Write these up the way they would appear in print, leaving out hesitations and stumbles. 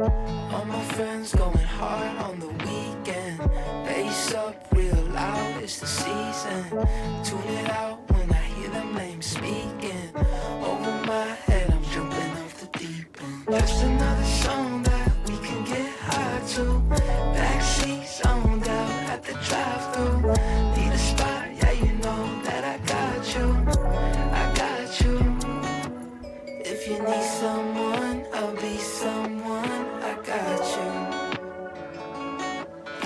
All my friends going hard on the weekend. Bass up real loud, it's the season. Tune it out when I hear them names speaking. Over my head, I'm jumping off the deep end. Just another song that we can get high to. Backseat zoned out at the drive-thru. Need a spot, yeah, you know that I got you. I got you. If you need someone, I'll be someone. I got you.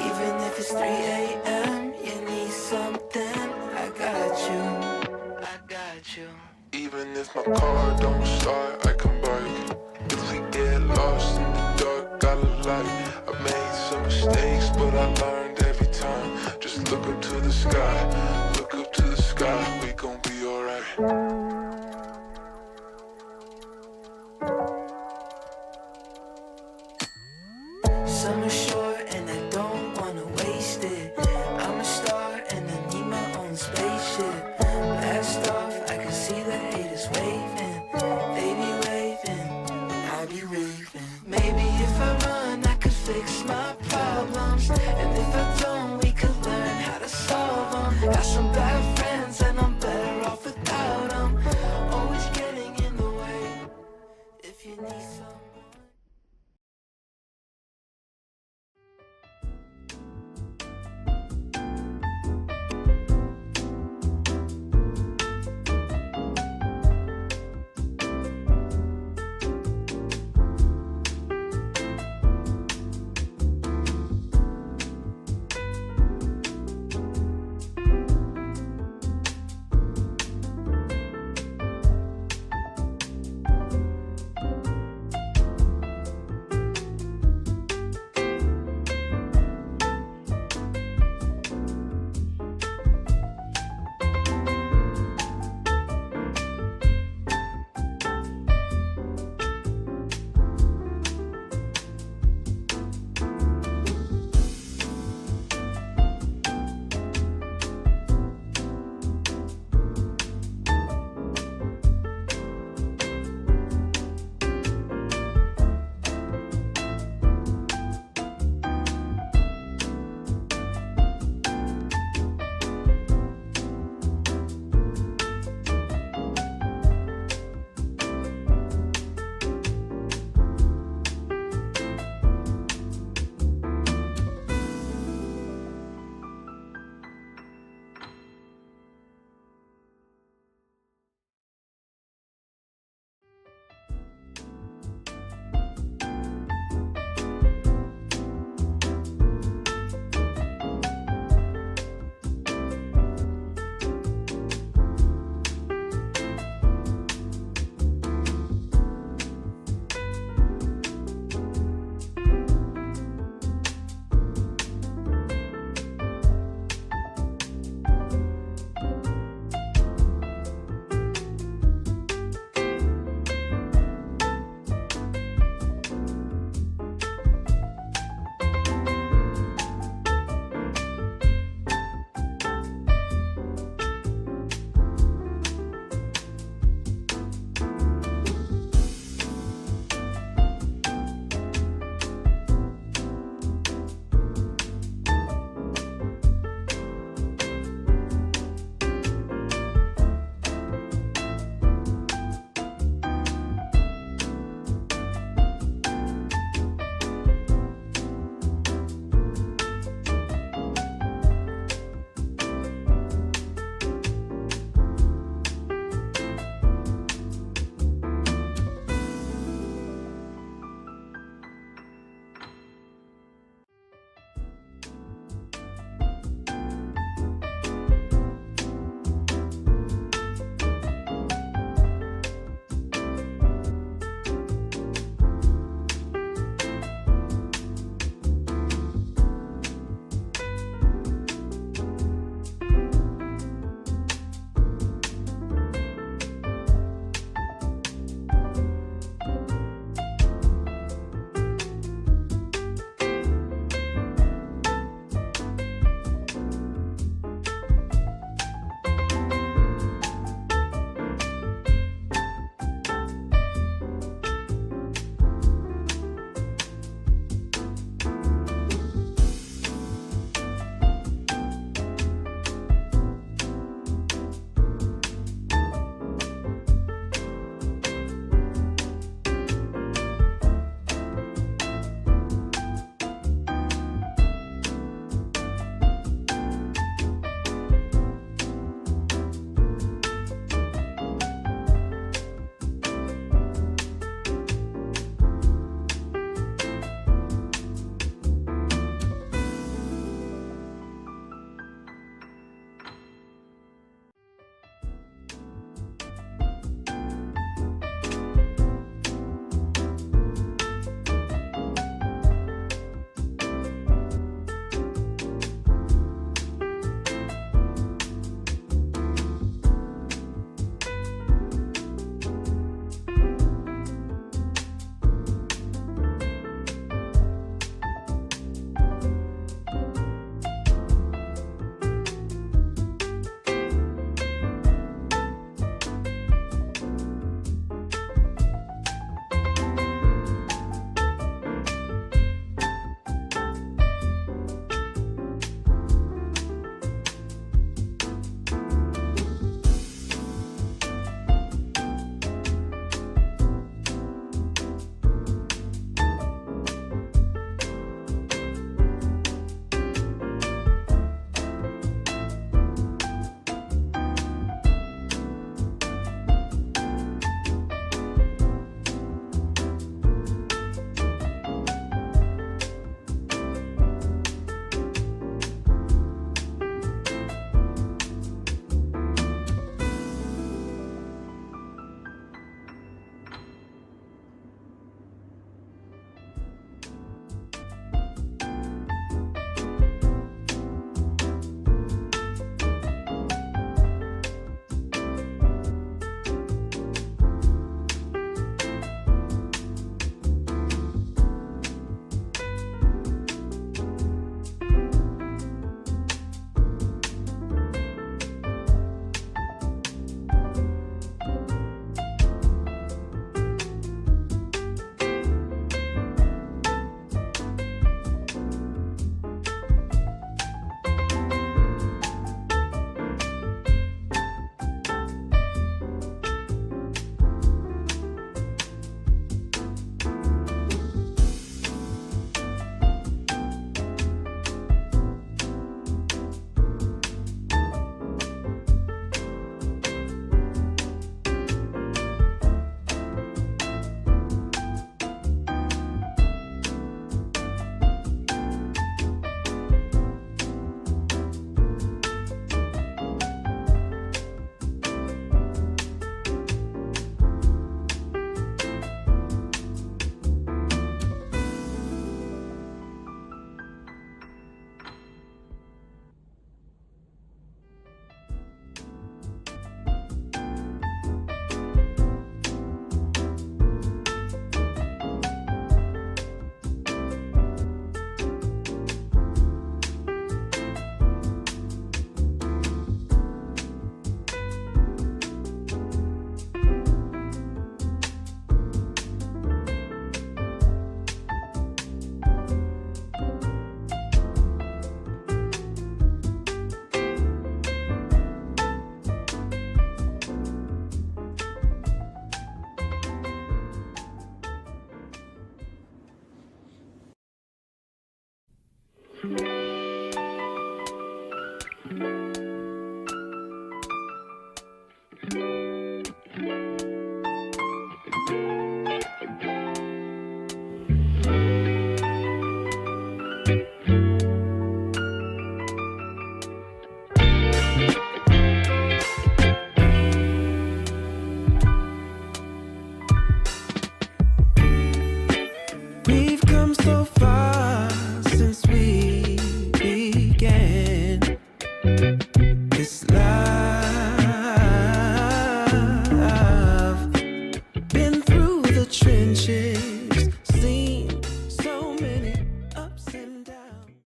Even if it's 3 a.m., you need something. I got you. I got you. Even if my car don't start, I can bike. If we get lost in the dark, got a light. I made some mistakes, but I learned every time. Just look up to the sky, look up to the sky. We gon' be alright. Summer's short and I don't wanna waste it. I'm a star and I need my own spaceship. Blast off, I can see the haters waving. They be waving, I be raving. Maybe if I run, I could fix my problems. And if I don't, we could learn how to solve them. Got some bad friends and I'm